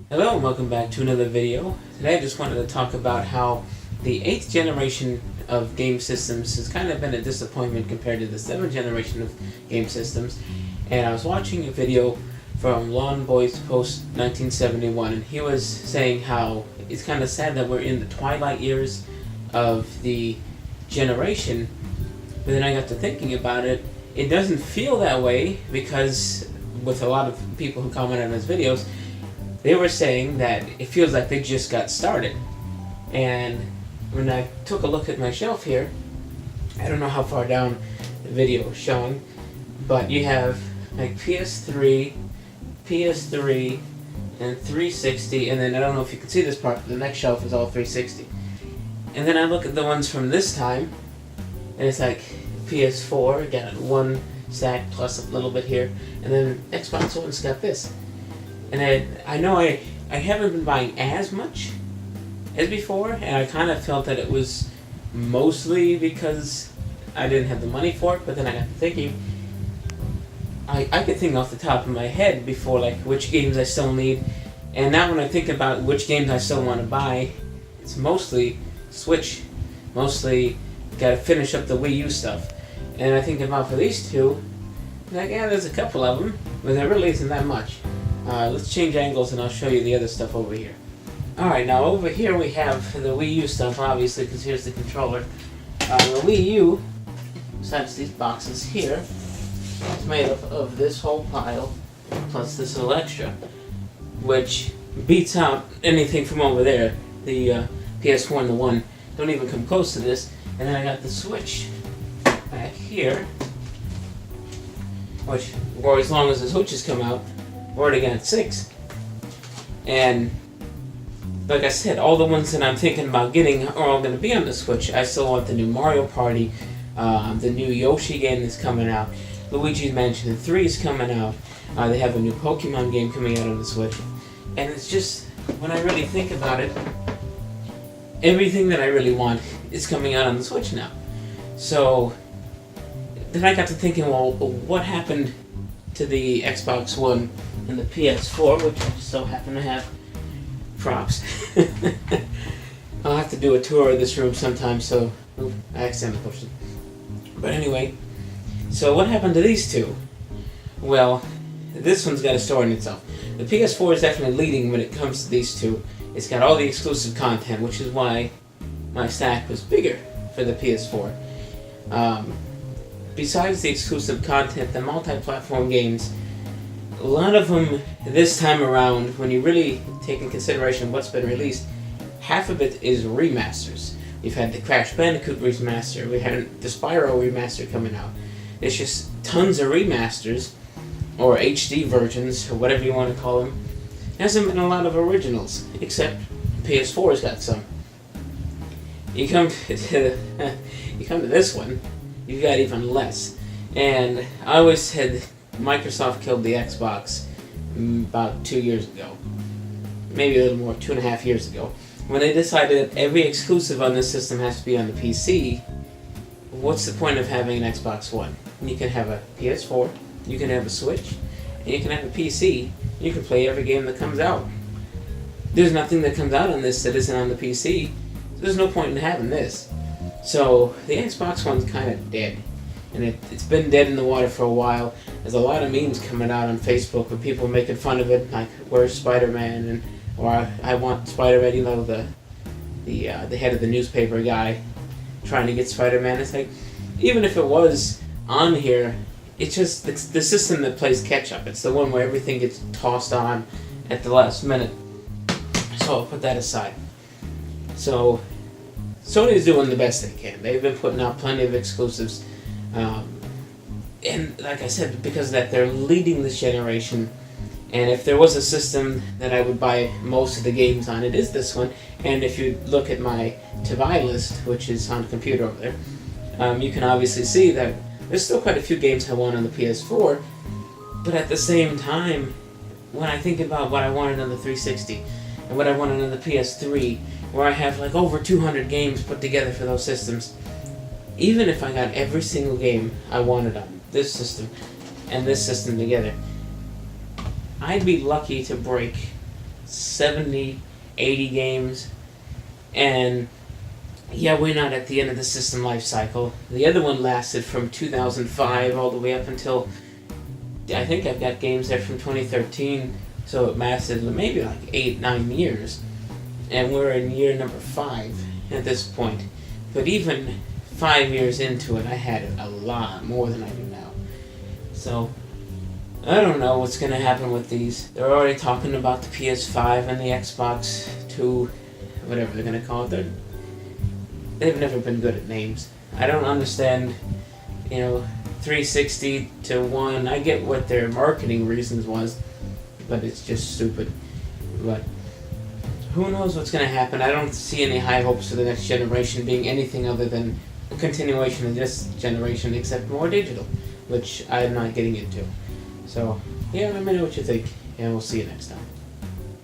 Hello and welcome back to another video. Today I just wanted to talk about how the 8th generation of game systems has kind of been a disappointment compared to the 7th generation of game systems. And I was watching a video from LawnboysPost1975 and he was saying how it's kind of sad that we're in the Twilight Years of the generation. But then I got to thinking about it. It doesn't feel that way because with a lot of people who comment on his videos, they were saying that it feels like they just got started. And when I took a look at my shelf here, I don't know how far down the video is showing, but you have like PS3, PS3, and 360, and then I don't know if you can see this part, but the next shelf is all 360. And then I look at the ones from this time, and it's like PS4, got one stack plus a little bit here, and then Xbox One's got this. And I know I haven't been buying as much as before, and I kind of felt that it was mostly because I didn't have the money for it, but then I got to thinking, I could think off the top of my head before, like, which games I still need, and now when I think about which games I still want to buy, it's mostly Switch, mostly got to finish up the Wii U stuff, and I think about for these two, like, yeah, there's a couple of them, but there really isn't that much. Let's change angles and I'll show you the other stuff over here. Alright, now over here we have the Wii U stuff, obviously, because here's the controller. The Wii U, besides these boxes here, is made up of this whole pile, plus this little extra, which beats out anything from over there. The PS4 and the One don't even come close to this. And then I got the Switch back here, which, or as long as the Switches come out, I've already got 6. And like I said, all the ones that I'm thinking about getting are all going to be on the Switch. I still want the new Mario Party, the new Yoshi game that's coming out, Luigi's Mansion 3 is coming out, they have a new Pokemon game coming out on the Switch. And it's just, when I really think about it, everything that I really want is coming out on the Switch now. So then I got to thinking, well, what happened to the Xbox One and the PS4, which I just so happen to have props. I'll have to do a tour of this room sometime, so I accidentally pushed it. But anyway, so what happened to these two? Well, this one's got a story in itself. The PS4 is definitely leading when it comes to these two. It's got all the exclusive content, which is why my stack was bigger for the PS4. Besides the exclusive content, the multi-platform games, a lot of them this time around, when you really take in consideration what's been released, half of it is remasters. We've had the Crash Bandicoot remaster, we had the Spyro remaster coming out. It's just tons of remasters, or HD versions, or whatever you want to call them. There hasn't been a lot of originals, except PS4's got some. You come to this one, you've got even less. And I always said Microsoft killed the Xbox about 2 years ago. Maybe a little more, 2.5 years ago. When they decided that every exclusive on this system has to be on the PC, what's the point of having an Xbox One? You can have a PS4, you can have a Switch, and you can have a PC. You can play every game that comes out. There's nothing that comes out on this that isn't on the PC. So there's no point in having this. So the Xbox One's kind of dead. And it's been dead in the water for a while. There's a lot of memes coming out on Facebook with people making fun of it, like, where's Spider-Man? And or I want Spider-Man, you know, the head of the newspaper guy trying to get Spider-Man. It's like, even if it was on here, it's just it's the system that plays catch-up. It's the one where everything gets tossed on at the last minute. So I'll put that aside. So Sony's doing the best they can. They've been putting out plenty of exclusives. And like I said, because of that, they're leading this generation. And if there was a system that I would buy most of the games on, it is this one. And if you look at my to-buy list, which is on the computer over there, you can obviously see that there's still quite a few games I want on the PS4. But at the same time, when I think about what I wanted on the 360 and what I wanted on the PS3, where I have like over 200 games put together for those systems, even if I got every single game I wanted on this system and this system together, I'd be lucky to break 70, 80 games. And yeah, we're not at the end of the system life cycle. The other one lasted from 2005 all the way up until, I think I've got games there from 2013, so it lasted maybe like 8, 9 years. And we're in year number 5 at this point. But even 5 years into it, I had a lot more than I do now. So, I don't know what's going to happen with these. They're already talking about the PS5 and the Xbox 2, whatever they're going to call it. They've never been good at names. I don't understand, 360 to 1. I get what their marketing reasons was, but it's just stupid. But who knows what's going to happen. I don't see any high hopes for the next generation being anything other than a continuation of this generation, except more digital, which I'm not getting into. So, yeah, let me know what you think, and we'll see you next time.